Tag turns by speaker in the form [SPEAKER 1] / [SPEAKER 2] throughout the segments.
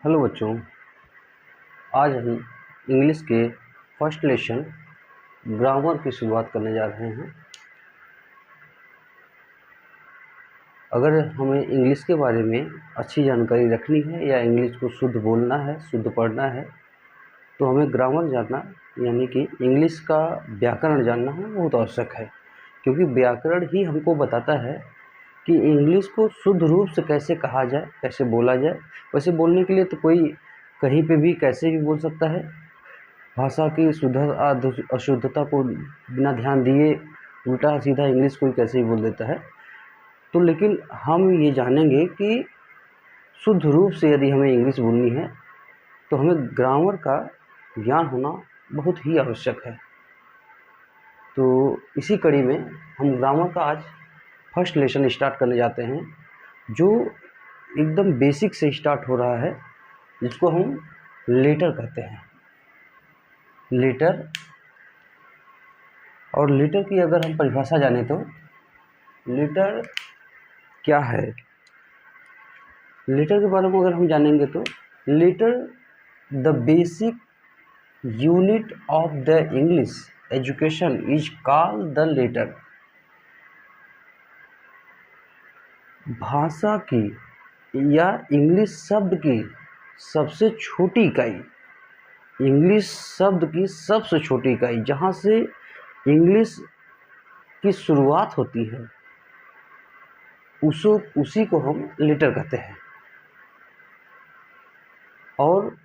[SPEAKER 1] Hello बच्चों, आज हम इंग्लिश के फर्स्ट लेसन ग्रामर की शुरुआत करने जा रहे हैं। अगर हमें इंग्लिश के बारे में अच्छी जानकारी रखनी है या इंग्लिश को शुद्ध बोलना है, शुद्ध पढ़ना है, तो हमें ग्रामर जानना यानी कि इंग्लिश का व्याकरण जानना बहुत आवश्यक है, क्योंकि व्याकरण ही हमको बताता है कि इंग्लिश को शुद्ध रूप से कैसे कहा जाए, कैसे बोला जाए। वैसे बोलने के लिए तो कोई कहीं पे भी कैसे भी बोल सकता है। भाषा की शुद्धता अशुद्धता को बिना ध्यान दिए उल्टा सीधा इंग्लिश कोई कैसे भी बोल देता है। तो लेकिन हम ये जानेंगे कि शुद्ध रूप से यदि हमें इंग्लिश बोलनी है तो हमें ग्रामर का ज्ञान होना बहुत ही आवश्यक है। तो इसी कड़ी में हम ग्रामर का आज फर्स्ट लेसन स्टार्ट करने जाते हैं, जो एकदम बेसिक से स्टार्ट हो रहा है, जिसको हम लेटर कहते हैं। लेटर और लेटर की अगर हम परिभाषा जाने तो लेटर क्या है, लेटर के बारे में अगर हम जानेंगे तो letter the basic unit of the English education is called the letter. भाषा की या इंग्लिश शब्द की सबसे छोटी इकाई, इंग्लिश शब्द की सबसे छोटी इकाई जहाँ से इंग्लिश की शुरुआत होती है, उसी को हम लेटर कहते हैं। और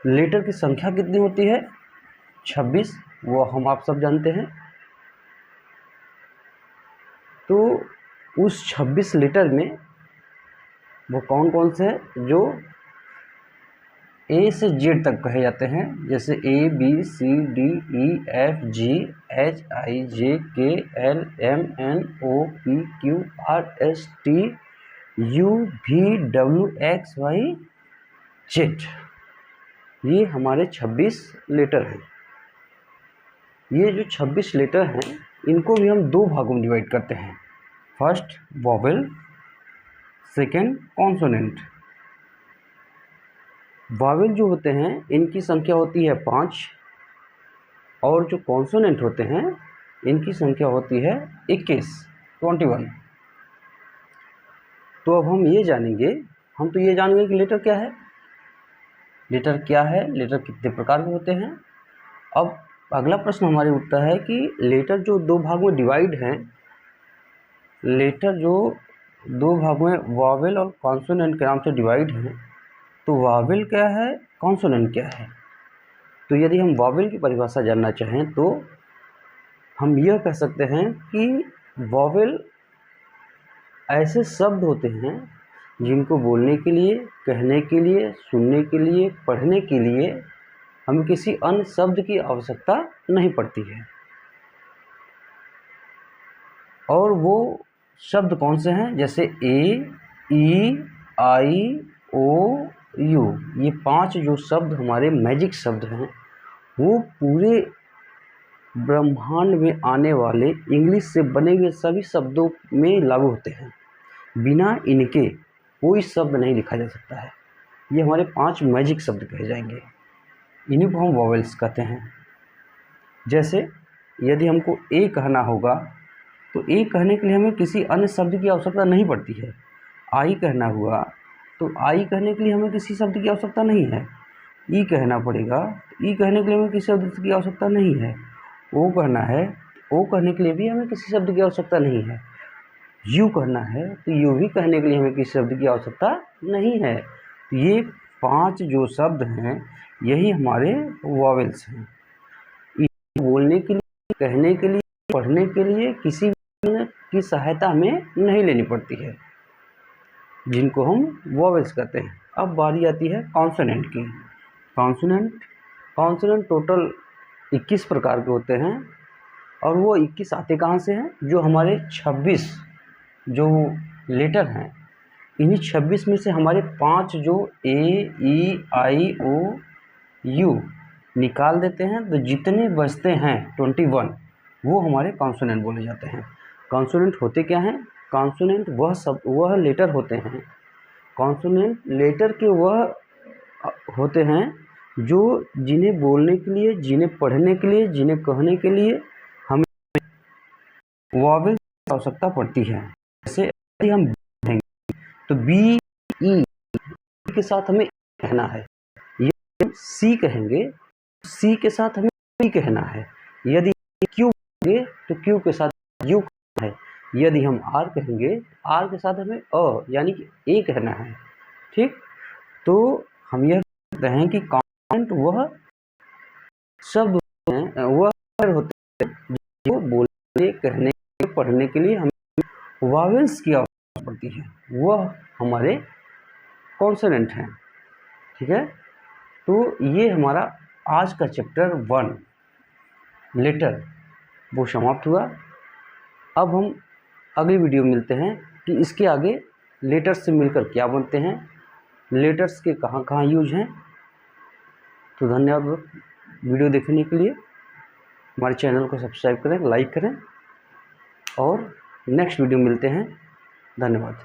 [SPEAKER 1] लेटर की संख्या कितनी होती है? 26, वो हम आप सब जानते हैं। तो उस 26 लेटर में वो कौन कौन से हैं जो ए से जेड तक कहे जाते हैं, जैसे A B C D E F G H I J K L M N O P Q R S T U V W X Y Z. ये हमारे 26 लेटर हैं। ये जो 26 लेटर हैं इनको भी हम दो भागों में डिवाइड करते हैं। First vowel, second consonant. Wavell जो होते हैं इनकी संख्या होती है 5, और जो कॉन्सोनेंट होते हैं इनकी संख्या होती है 21। तो अब हम ये जानेंगे, हम तो ये जानेंगे कि लेटर क्या है, लेटर क्या है, लेटर कितने प्रकार के होते हैं। अब अगला प्रश्न हमारे उठता है कि लेटर जो दो भाग में डिवाइड हैं, लेटर जो दो भाग में वावेल और कॉन्सोनेंट के नाम से डिवाइड हैं, तो वावेल क्या है, कॉन्सोनेंट क्या है। तो यदि हम वावेल की परिभाषा जानना चाहें तो हम यह कह सकते हैं कि वावेल ऐसे शब्द होते हैं जिनको बोलने के लिए, कहने के लिए, सुनने के लिए, पढ़ने के लिए हमें किसी अन्य शब्द की आवश्यकता नहीं पड़ती है। और वो शब्द कौन से हैं? जैसे ए, ई, आई, ओ, यू, ये 5 जो शब्द हमारे मैजिक शब्द हैं, वो पूरे ब्रह्मांड में आने वाले इंग्लिश से बने हुए सभी शब्दों में लागू होते हैं। बिना इनके कोई शब्द नहीं लिखा जा सकता है। ये हमारे 5 मैजिक शब्द कहे जाएंगे, इन्हीं को हम वॉवेल्स कहते हैं। जैसे यदि हमको ए कहना होगा तो ए कहने के लिए हमें किसी अन्य शब्द की आवश्यकता नहीं पड़ती है। आई कहना हुआ तो आई कहने के लिए हमें किसी शब्द की आवश्यकता नहीं है। ई कहना पड़ेगा तो ई कहने के लिए हमें किसी शब्द की आवश्यकता नहीं है। ओ कहना है, ओ कहने के लिए भी हमें किसी शब्द की आवश्यकता नहीं है। यू कहना है तो यू भी कहने के लिए हमें किसी शब्द की आवश्यकता नहीं है। ये 5 जो शब्द हैं यही हमारे वॉवेल्स हैं। बोलने के लिए, कहने के लिए, पढ़ने के लिए किसी की सहायता हमें नहीं लेनी पड़ती है, जिनको हम वॉवेल्स कहते हैं। अब बारी आती है कॉन्सोनेंट की। कॉन्सोनेंट टोटल 21 प्रकार के होते हैं, और वो 21 आते कहाँ से हैं? जो हमारे 26 जो लेटर हैं, इन्हीं 26 में से हमारे 5 जो ए, ई, आई, ओ, यू निकाल देते हैं, तो जितने बचते हैं 21 वो हमारे कॉन्सोनेंट बोले जाते हैं। कॉन्सोनेंट होते क्या हैं? कॉन्सोनेंट वह लेटर होते हैं कॉन्सोनेंट लेटर के वह होते हैं जो जिन्हें बोलने के लिए, जिन्हें पढ़ने के लिए, जिन्हें कहने के लिए हमें वॉवेल्स की आवश्यकता पड़ती है। जैसे यदि हम कहेंगे तो बी ई के साथ हमें कहना है, यदि हम सी कहेंगे सी के साथ हमें बी कहना है, यदि क्यू कहेंगे तो क्यू के साथ यू कहना है, यदि हम आर कहेंगे आर के साथ हमें अ यानी कि ए कहना है। ठीक, तो हम यह कहते हैं कि कॉन्सोनेंट वह शब्द हैं, वह होते हैं जो बोलने, कहने, पढ़ने के लिए हमें वॉवेल्स की आवश्यकता पड़ती है, वह हमारे कॉन्सोनेंट हैं। ठीक है, तो ये हमारा आज का चैप्टर 1 लेटर वो समाप्त हुआ। अब हम अगली वीडियो मिलते हैं कि इसके आगे लेटर्स से मिलकर क्या बनते हैं, लेटर्स के कहाँ कहाँ यूज हैं। तो धन्यवाद वीडियो देखने के लिए। हमारे चैनल को सब्सक्राइब करें, लाइक करें और नेक्स्ट वीडियो मिलते हैं। धन्यवाद।